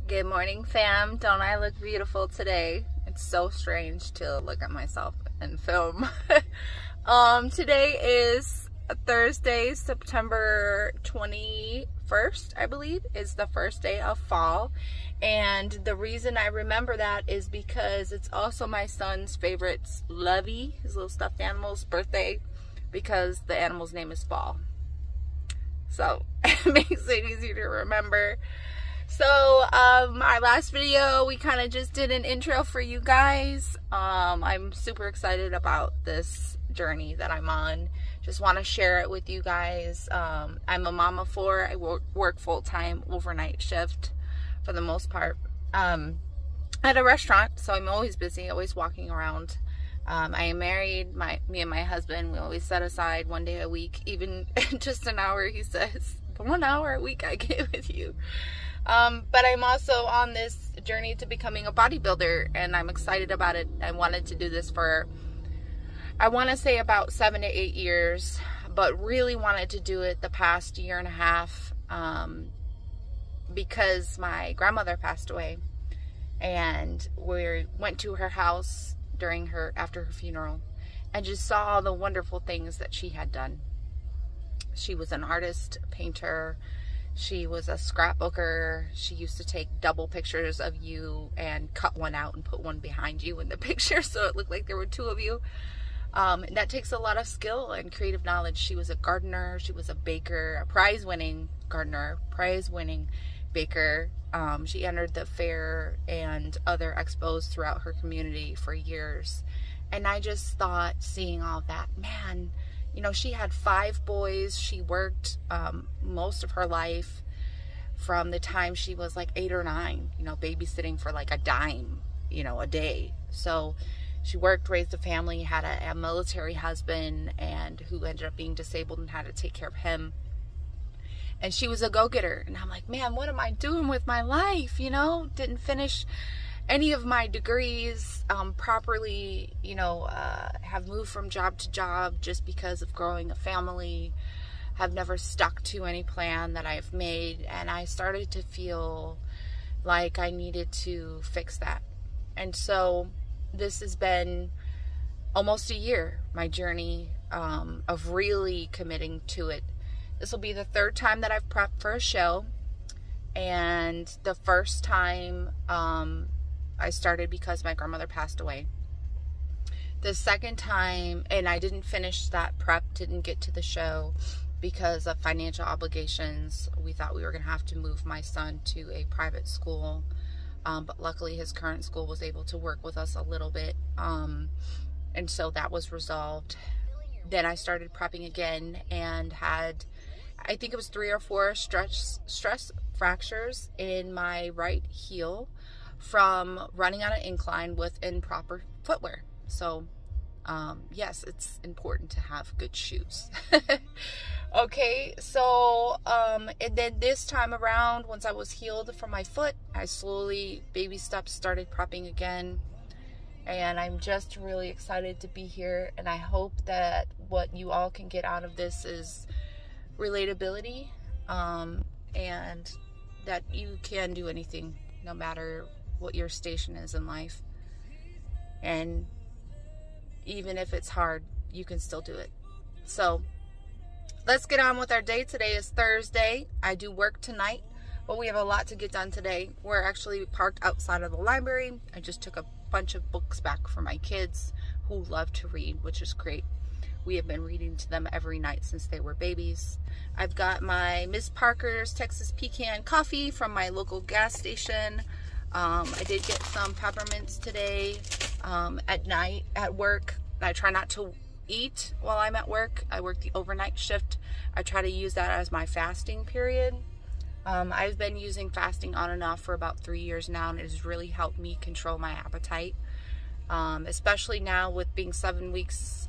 Good morning, fam. Don't I look beautiful today? It's so strange to look at myself and film. Today is Thursday, September 21st, I believe, is the first day of fall. And the reason I remember that is because it's also my son's favorite, Lovey, his little stuffed animal's birthday, because the animal's name is Fall. So it makes it easy to remember. So our last video, we kind of just did an intro for you guys. I'm super excited about this journey that I'm on. Just want to share it with you guys. I'm a mom of four. I work full-time overnight shift for the most part at a restaurant, so I'm always busy, always walking around. I am married. Me and my husband, we always set aside one day a week, even just an hour. He says, the 1 hour a week I get with you. But I'm also on this journey to becoming a bodybuilder, and I'm excited about it. I wanted to do this for, I want to say about 7 to 8 years, but really wanted to do it the past year and a half, because my grandmother passed away, and we went to her house after her funeral, and just saw all the wonderful things that she had done. She was an artist, painter. She was a scrapbooker. She used to take double pictures of you and cut one out and put one behind you in the picture so it looked like there were two of you. And that takes a lot of skill and creative knowledge. She was a gardener. She was a baker, a prize-winning gardener, prize-winning baker. She entered the fair and other expos throughout her community for years. And I just thought, seeing all that, man, you know, she had 5 boys. She worked most of her life from the time she was like 8 or 9, you know, babysitting for like a dime, you know, a day. So she worked, raised a family, had a military husband, and who ended up being disabled and had to take care of him. And she was a go-getter. And I'm like, man, what am I doing with my life? You know, didn't finish any of my degrees properly, you know, have moved from job to job just because of growing a family, have never stuck to any plan that I've made, and I started to feel like I needed to fix that. And so this has been almost a year, my journey of really committing to it. This will be the 3rd time that I've prepped for a show, and the first time I started because my grandmother passed away. The second time, and I didn't finish that prep, didn't get to the show because of financial obligations. We thought we were going to have to move my son to a private school, but luckily his current school was able to work with us a little bit, and so that was resolved. Then I started prepping again and had, I think it was 3 or 4 stress fractures in my right heel from running on an incline with improper footwear. So yes, it's important to have good shoes. Okay, so and then this time around, once I was healed from my foot, I slowly, baby steps, started prepping again. And I'm just really excited to be here, and I hope that what you all can get out of this is relatability, and that you can do anything, no matter what your station is in life. And even if it's hard, you can still do it. So let's get on with our day. Today is Thursday. I do work tonight, but we have a lot to get done today. We're actually parked outside of the library. I just took a bunch of books back for my kids who love to read, which is great. We have been reading to them every night since they were babies. I've got my Miss Parker's Texas Pecan coffee from my local gas station. I did get some peppermints today at night at work. I try not to eat while I'm at work. I work the overnight shift. I try to use that as my fasting period. I've been using fasting on and off for about 3 years now, and it has really helped me control my appetite, especially now with being 7 weeks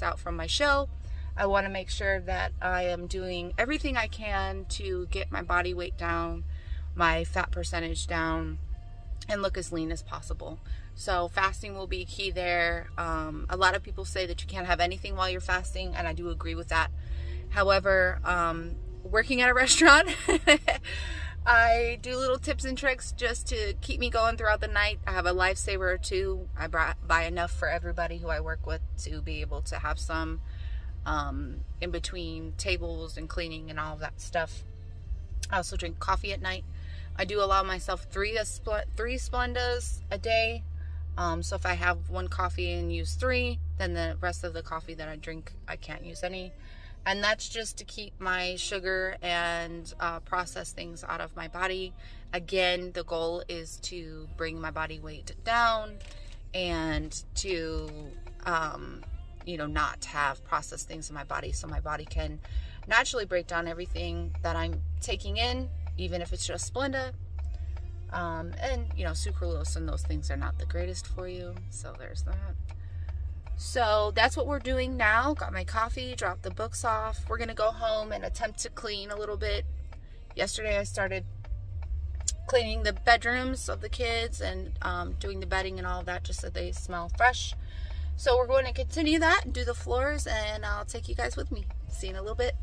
out from my show. I want to make sure that I am doing everything I can to get my body weight down, my fat percentage down, and look as lean as possible. So fasting will be key there. A lot of people say that you can't have anything while you're fasting, and I do agree with that. However, working at a restaurant, I do little tips and tricks just to keep me going throughout the night. I have a lifesaver or two. I buy enough for everybody who I work with to be able to have some in between tables and cleaning and all of that stuff. I also drink coffee at night. I do allow myself three Splendas a day. So if I have one coffee and use 3, then the rest of the coffee that I drink, I can't use any. And that's just to keep my sugar and processed things out of my body. Again, the goal is to bring my body weight down and to, you know, not have processed things in my body, so my body can naturally break down everything that I'm taking in, even if it's just Splenda. And, you know, sucralose and those things are not the greatest for you. So there's that. So that's what we're doing now. Got my coffee, dropped the books off. We're going to go home and attempt to clean a little bit. Yesterday I started cleaning the bedrooms of the kids and doing the bedding and all of that just so they smell fresh. So we're going to continue that and do the floors, and I'll take you guys with me. See you in a little bit.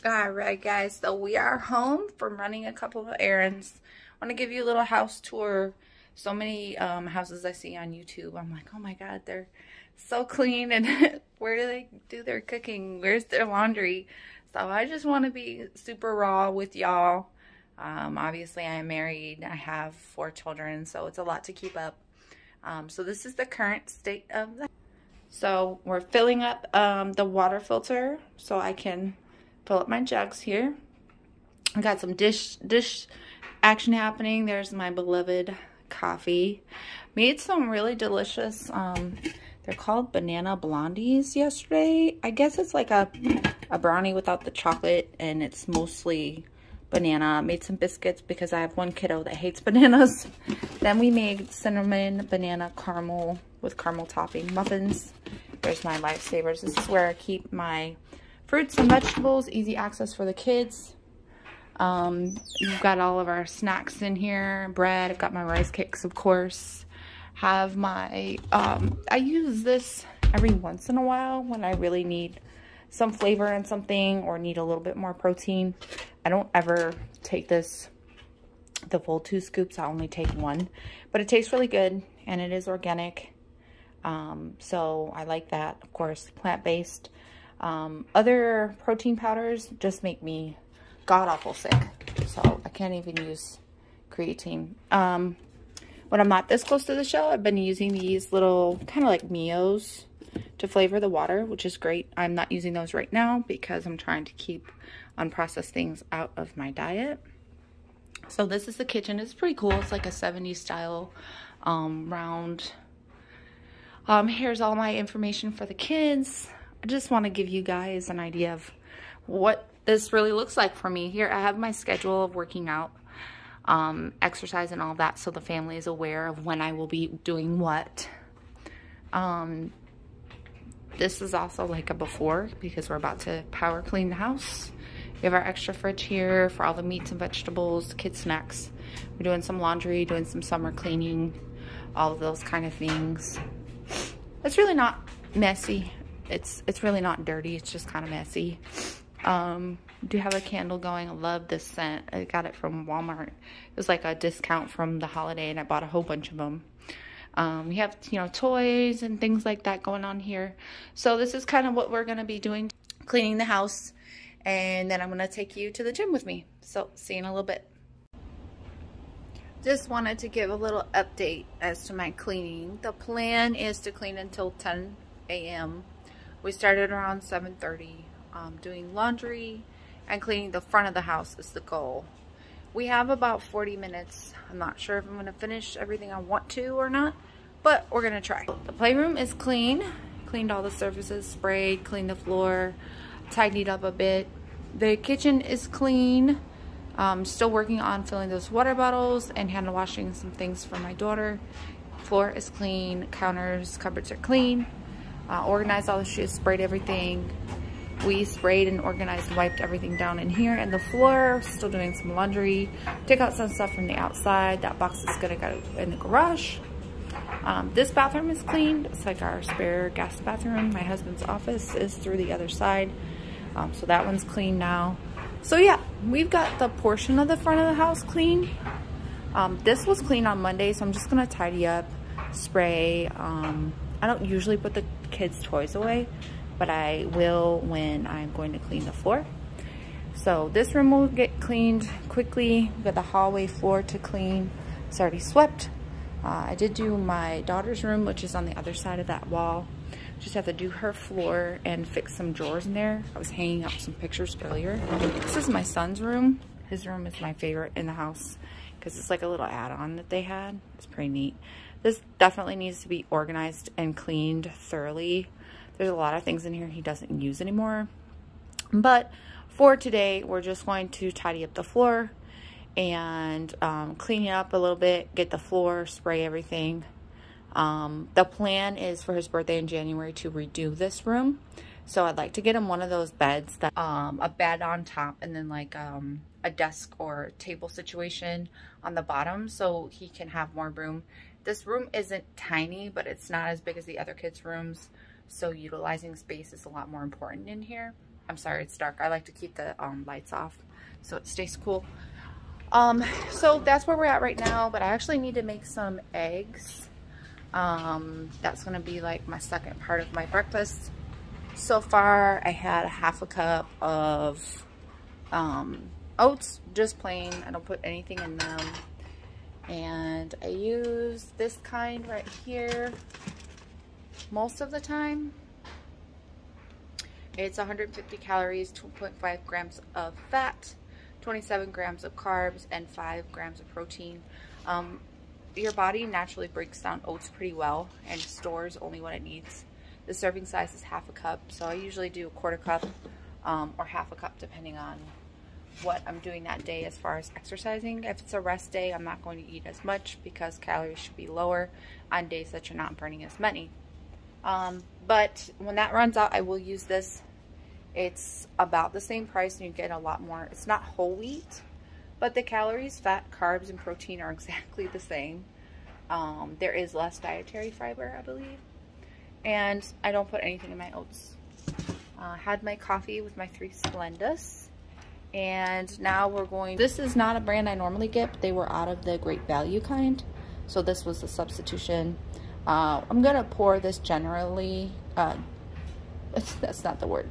Alright guys, so we are home from running a couple of errands. I want to give you a little house tour. So many houses I see on YouTube, I'm like, oh my god, they're so clean, and where do they do their cooking? Where's their laundry? So I just want to be super raw with y'all. Obviously I am married, I have 4 children, so it's a lot to keep up. So this is the current state of the... So we're filling up the water filter so I can fill up my jugs here. I got some dish action happening. There's my beloved coffee. Made some really delicious, they're called banana blondies yesterday. I guess it's like a brownie without the chocolate, and it's mostly banana. Made some biscuits because I have one kiddo that hates bananas. Then we made cinnamon banana caramel with caramel topping muffins. There's my lifesavers. This is where I keep my fruits and vegetables, easy access for the kids. We've got all of our snacks in here, bread. I've got my rice cakes, of course. Have my, I use this every once in a while when I really need some flavor in something or need a little bit more protein. I don't ever take this, the full 2 scoops. I only take 1, but it tastes really good and it is organic. So I like that, of course, plant-based. Other protein powders just make me god-awful sick, so I can't even use creatine. When I'm not this close to the show, I've been using these little kind of like Mios to flavor the water, which is great. I'm not using those right now because I'm trying to keep unprocessed things out of my diet. So this is the kitchen. It's pretty cool. It's like a 70s style round. Here's all my information for the kids. I just want to give you guys an idea of what this really looks like for me. Here I have my schedule of working out, exercise and all that, so the family is aware of when I will be doing what. This is also like a before because we're about to power clean the house. We have our extra fridge here for all the meats and vegetables, kids snacks. We're doing some laundry, doing some summer cleaning, all of those kind of things. It's really not messy. It's really not dirty. It's just kind of messy. Do have a candle going. I love this scent. I got it from Walmart. It was like a discount from the holiday, and I bought a whole bunch of them. We have, you know, toys and things like that going on here. So this is kind of what we're going to be doing, cleaning the house, and then I'm going to take you to the gym with me. So see you in a little bit. Just wanted to give a little update as to my cleaning. The plan is to clean until 10 a.m. We started around 7:30. Doing laundry and cleaning the front of the house is the goal. We have about 40 minutes. I'm not sure if I'm going to finish everything I want to or not, but we're going to try. The playroom is clean. Cleaned all the surfaces, sprayed, cleaned the floor, tidied up a bit. The kitchen is clean. Still working on filling those water bottles and hand washing some things for my daughter. Floor is clean. Counters, cupboards are clean. Organized all the shoes, sprayed everything. We sprayed and organized and wiped everything down in here. And the floor, still doing some laundry. Take out some stuff from the outside. That box is gonna go in the garage. This bathroom is cleaned. It's like our spare guest bathroom. My husband's office is through the other side. So that one's clean now. So yeah, we've got the portion of the front of the house clean. This was clean on Monday, so I'm just gonna tidy up, spray. I don't usually put the kids' toys away, but I will when I'm going to clean the floor. So this room will get cleaned quickly. We've got the hallway floor to clean. It's already swept. I did do my daughter's room, which is on the other side of that wall. Just have to do her floor and fix some drawers in there. I was hanging up some pictures earlier. This is my son's room. His room is my favorite in the house because it's like a little add-on that they had. It's pretty neat. This definitely needs to be organized and cleaned thoroughly. There's a lot of things in here he doesn't use anymore. But for today, we're just going to tidy up the floor and clean it up a little bit, get the floor, spray everything. The plan is for his birthday in January to redo this room. So I'd like to get him one of those beds that a bed on top and then like a desk or table situation on the bottom so he can have more room. This room isn't tiny, but it's not as big as the other kids' rooms. So utilizing space is a lot more important in here. I'm sorry, it's dark. I like to keep the lights off so it stays cool. So that's where we're at right now, but I actually need to make some eggs. That's gonna be like my second part of my breakfast. So far I had a half a cup of oats, just plain. I don't put anything in them, and I use this kind right here most of the time. It's 150 calories, 2.5 grams of fat, 27 grams of carbs, and 5 grams of protein. Your body naturally breaks down oats pretty well and stores only what it needs. The serving size is half a cup, so I usually do a quarter cup or half a cup depending on what I'm doing that day as far as exercising. If it's a rest day, I'm not going to eat as much because calories should be lower on days that you're not burning as many. But when that runs out, I will use this. It's about the same price and you get a lot more. It's not whole wheat, but the calories, fat, carbs, and protein are exactly the same. There is less dietary fiber, I believe. And I don't put anything in my oats. Had my coffee with my 3 Splendas. And now we're going, this is not a brand I normally get, but they were out of the Great Value kind. So this was a substitution. I'm gonna pour this generally, that's not the word.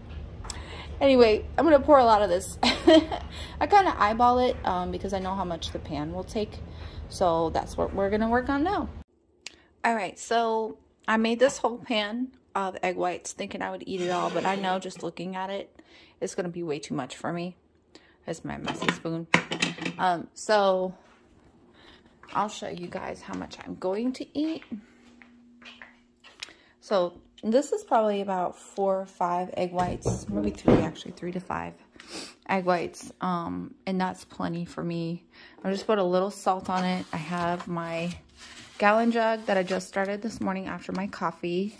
Anyway, I'm gonna pour a lot of this. I kind of eyeball it because I know how much the pan will take. So that's what we're gonna work on now. All right, so I made this whole pan of egg whites thinking I would eat it all, but I know just looking at it, it's gonna be way too much for me. That's my messy spoon. So I'll show you guys how much I'm going to eat. So this is probably about 4 or 5 egg whites, maybe 3, actually 3 to 5 egg whites. And that's plenty for me. I'll just put a little salt on it. I have my gallon jug that I just started this morning after my coffee.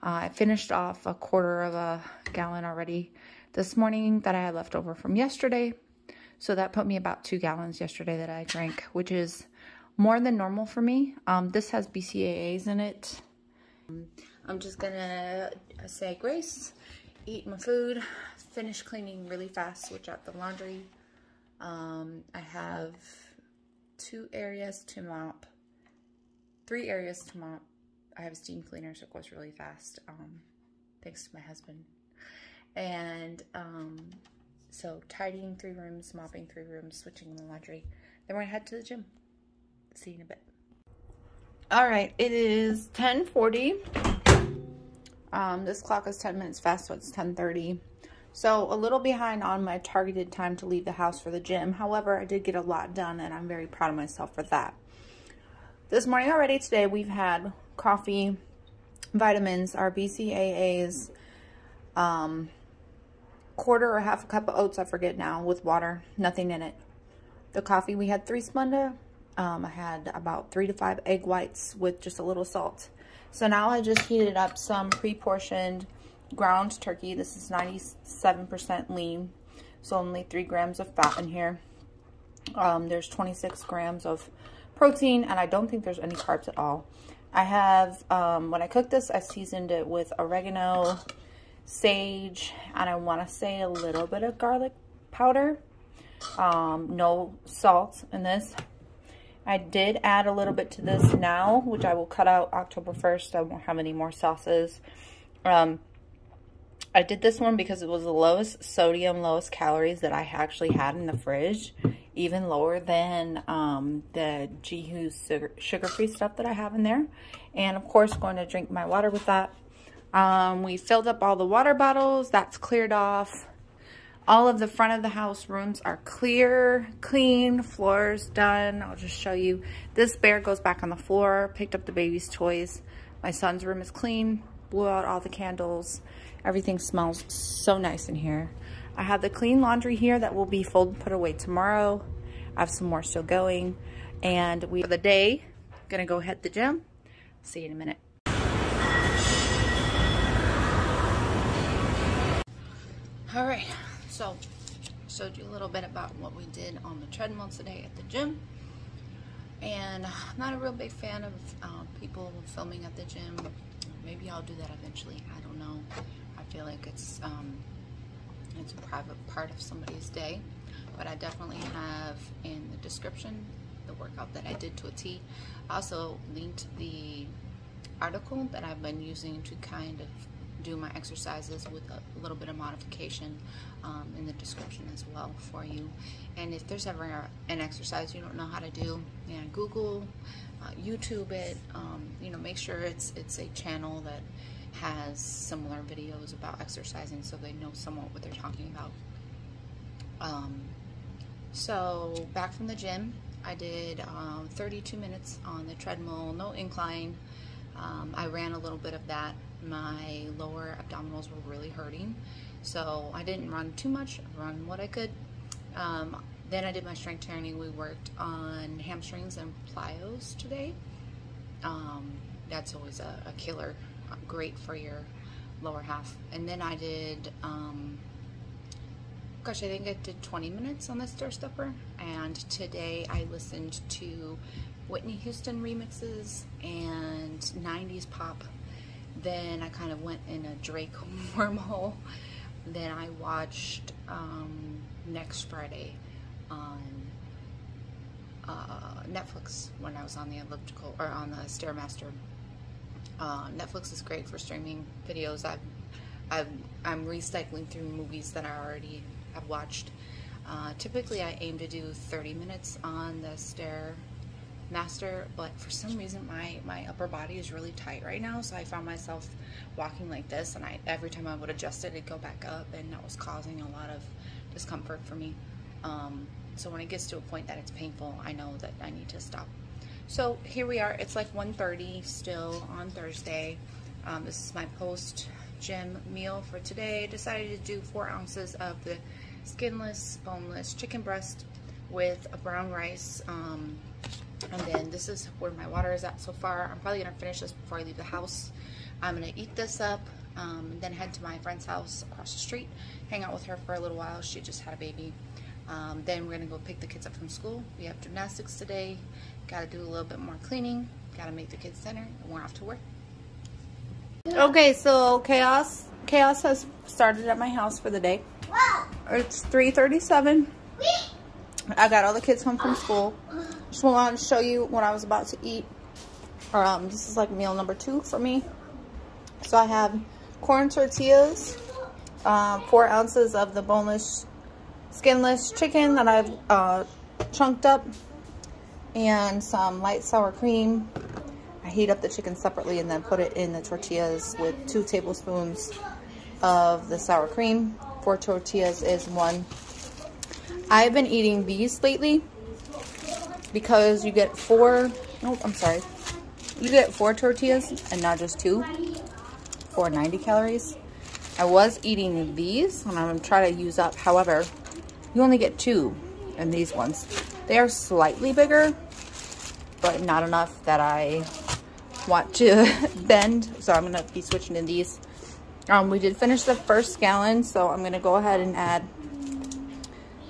I finished off a quarter of a gallon already this morning that I had left over from yesterday. So that put me about 2 gallons yesterday that I drank, which is more than normal for me. This has BCAAs in it. I'm just gonna say grace, eat my food, finish cleaning really fast, switch out the laundry. I have 2 areas to mop, 3 areas to mop. I have a steam cleaner, so it goes really fast, thanks to my husband. And so tidying 3 rooms, mopping 3 rooms, switching the laundry. Then we're gonna head to the gym. See you in a bit. All right, it is 10:40. This clock is 10 minutes fast, so it's 10:30. So a little behind on my targeted time to leave the house for the gym. However, I did get a lot done, and I'm very proud of myself for that. This morning already today, we've had coffee, vitamins, our BCAAs, quarter or half a cup of oats, I forget now, with water, nothing in it. The coffee, we had 3 Splenda. I had about 3 to 5 egg whites with just a little salt. So now I just heated up some pre-portioned ground turkey. This is 97% lean, so only 3 grams of fat in here. There's 26 grams of protein, and I don't think there's any carbs at all. I have, when I cooked this, I seasoned it with oregano, sage, and I want to say a little bit of garlic powder. no salt in this. I did add a little bit to this now, which I will cut out October 1st. I won't have any more sauces. I did this one because it was the lowest sodium, lowest calories that I actually had in the fridge. Even lower than the G-Hoo's sugar-free stuff that I have in there. And of course, going to drink my water with that. We filled up all the water bottles. That's cleared off. All of the front of the house rooms are clear, clean, floors done. I'll just show you. This bear goes back on the floor, picked up the baby's toys. My son's room is clean, blew out all the candles. Everything smells so nice in here. I have the clean laundry here that will be folded, put away tomorrow. I have some more still going. And for the day, gonna go hit the gym. See you in a minute. All right, so showed you a little bit about what we did on the treadmill today at the gym. And I'm not a real big fan of people filming at the gym. Maybe I'll do that eventually, I don't know. I feel like it's a private part of somebody's day, but I definitely have in the description the workout that I did to a T. I also linked the article that I've been using to kind of do my exercises with a little bit of modification in the description as well for you. And if there's ever an exercise you don't know how to do, Google, YouTube it, you know, make sure it's a channel that has similar videos about exercising so they know somewhat what they're talking about. So back from the gym, I did 32 minutes on the treadmill, no incline. I ran a little bit of that. My lower abdominals were really hurting, so I didn't run too much. I run what I could. Then I did my strength training. We worked on hamstrings and plyos today. That's always a killer. Great for your lower half. And then I did, gosh, I think I did 20 minutes on the stair stepper. And today I listened to Whitney Houston remixes and 90s pop. Then I kind of went in a Drake wormhole. Then I watched Next Friday on Netflix when I was on the elliptical, or on the Stairmaster. Netflix is great for streaming videos. I'm recycling through movies that I already have watched. Typically I aim to do 30 minutes on the Stairmaster, but for some reason my upper body is really tight right now, so I found myself walking like this, and every time I would adjust it, it'd go back up, and that was causing a lot of discomfort for me. So when it gets to a point that it's painful, I know that I need to stop. So here we are. It's like 1:30 still on Thursday. This is my post-gym meal for today. I decided to do 4 ounces of the skinless, boneless chicken breast with a brown rice. And then this is where my water is at so far. I'm probably gonna finish this before I leave the house. I'm gonna eat this up, then head to my friend's house across the street, hang out with her for a little while. She just had a baby. Then we're gonna go pick the kids up from school. We have gymnastics today. Gotta do a little bit more cleaning. Gotta make the kids dinner, and we're off to work. Okay, so chaos has started at my house for the day. It's 3:37. I got all the kids home from school. Just wanted to show you what I was about to eat. This is like meal number 2 for me. So I have corn tortillas, 4 ounces of the boneless, skinless chicken that I've chunked up, and some light sour cream. I heat up the chicken separately and then put it in the tortillas with 2 tablespoons of the sour cream. 4 tortillas is 1. I've been eating these lately because you get 4, you get 4 tortillas and not just 2 for 90 calories. I was eating these and I'm going to try to use up. However, you only get 2 in these ones. They are slightly bigger, but not enough that I want to bend. So I'm going to be switching to these. We did finish the first gallon, so I'm going to go ahead and add.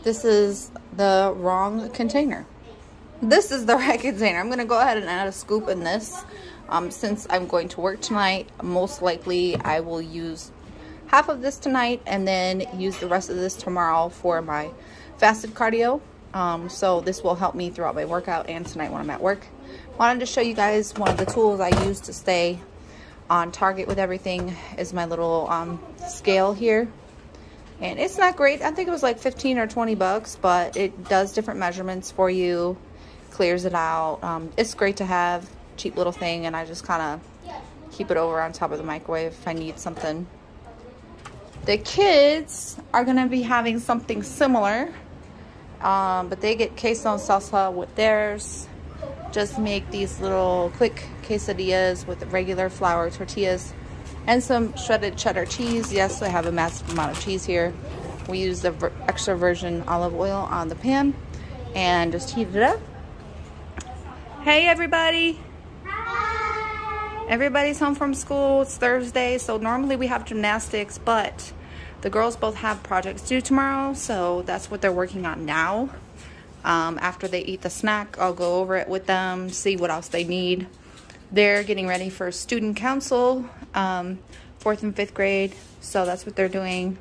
This is the wrong container. This is the right container. I'm going to go ahead and add a scoop in this. Since I'm going to work tonight, most likely I will use half of this tonight and then use the rest of this tomorrow for my fasted cardio. So this will help me throughout my workout and tonight when I'm at work. Wanted to show you guys one of the tools I use to stay on target with everything is my little scale here. And it's not great. I think it was like 15 or 20 bucks, but it does different measurements for you, clears it out. It's great to have, cheap little thing, and I just kind of keep it over on top of the microwave if I need something. The kids are gonna be having something similar, but they get queso and salsa with theirs. Just make these little quick quesadillas with regular flour tortillas and some shredded cheddar cheese. Yes, I have a massive amount of cheese here. We use the extra virgin olive oil on the pan and just heat it up. Hey everybody. Hi. Everybody's home from school. It's Thursday, so normally we have gymnastics, but the girls both have projects due tomorrow, so that's what they're working on now. After they eat the snack, I'll go over it with them, see what else they need. They're getting ready for student council, 4th and 5th grade, so that's what they're doing.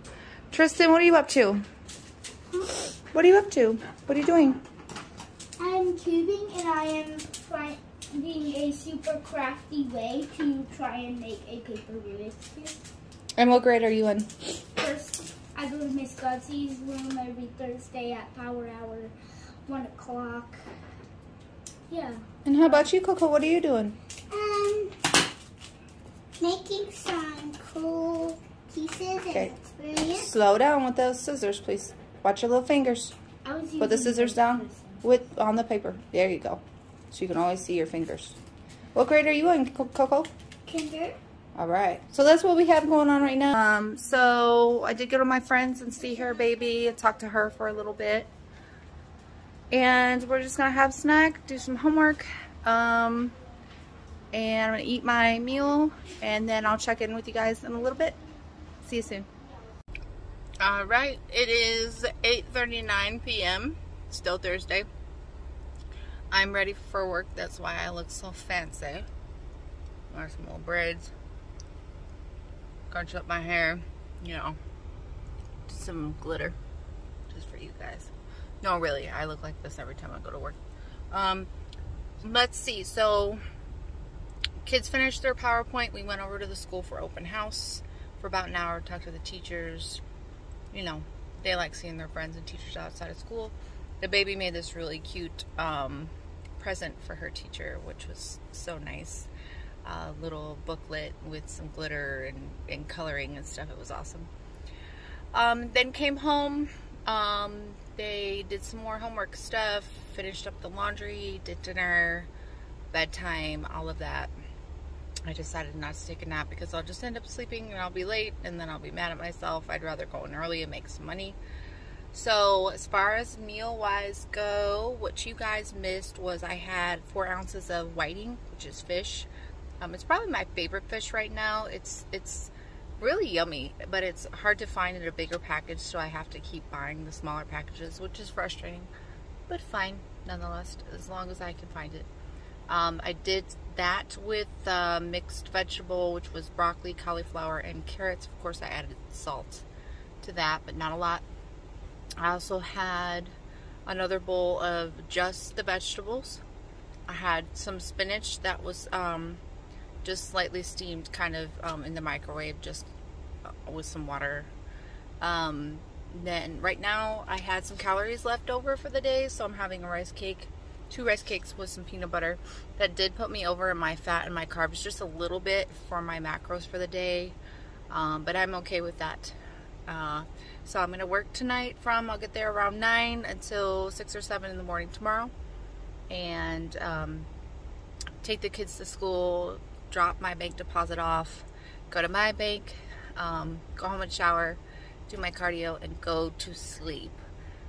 Tristan, what are you up to? What are you up to? What are you doing? I'm cubing, and I am finding a super crafty way to try and make a paper Rubik's Cube. And what grade are you in? First, I go to Miss Gutsey's room every Thursday at Power Hour, 1 o'clock. Yeah. And how about you, Coco? What are you doing? Making some cool pieces and experience. Slow down with those scissors, please. Watch your little fingers. Put the scissors down on the paper. There you go. So you can always see your fingers. What grade are you in, Coco? Kinder. All right. So that's what we have going on right now. So I did go to my friends and see her baby and talk to her for a little bit. And we're just gonna have a snack, do some homework, and I'm gonna eat my meal, and then I'll check in with you guys in a little bit. See you soon. All right, it is 8:39 p.m. Still Thursday. I'm ready for work. That's why I look so fancy. Wear some little braids, crunch up my hair, you know, some glitter, just for you guys. No, really, I look like this every time I go to work. Let's see. So, kids finished their PowerPoint. We went over to the school for open house for about an hour, talked to the teachers. You know, they like seeing their friends and teachers outside of school. The baby made this really cute present for her teacher, which was so nice. A little booklet with some glitter and coloring and stuff. It was awesome. Then came home. They did some more homework stuff, finished up the laundry, did dinner, bedtime, all of that. I decided not to take a nap because I'll just end up sleeping and I'll be late and then I'll be mad at myself. I'd rather go in early and make some money. So as far as meal-wise go, what you guys missed was I had 4 ounces of whiting, which is fish. It's probably my favorite fish right now. It's really yummy, but it's hard to find in a bigger package, so I have to keep buying the smaller packages, which is frustrating, but fine nonetheless, as long as I can find it. I did that with mixed vegetable, which was broccoli, cauliflower, and carrots. Of course, I added salt to that, but not a lot. I also had another bowl of just the vegetables. I had some spinach that was just slightly steamed, kind of in the microwave, just with some water. Then right now I had some calories left over for the day, so I'm having a rice cake, 2 rice cakes with some peanut butter. That did put me over in my fat and my carbs just a little bit for my macros for the day, but I'm okay with that. So I'm gonna work tonight I'll get there around 9 until 6 or 7 in the morning tomorrow, and take the kids to school, drop my bank deposit off, go to my bank, go home and shower, do my cardio, and go to sleep.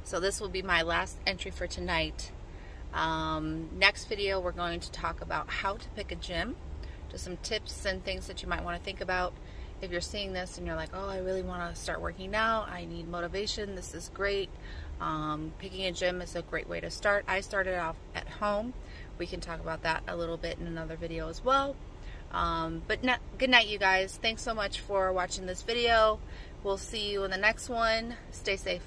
So this will be my last entry for tonight. Next video, we're going to talk about how to pick a gym, just some tips and things that you might want to think about. If you're seeing this and you're like, oh, I really want to start working now, I need motivation, this is great. Picking a gym is a great way to start. I started off at home. We can talk about that a little bit in another video as well. Good night, you guys. Thanks so much for watching this video. We'll see you in the next one. Stay safe.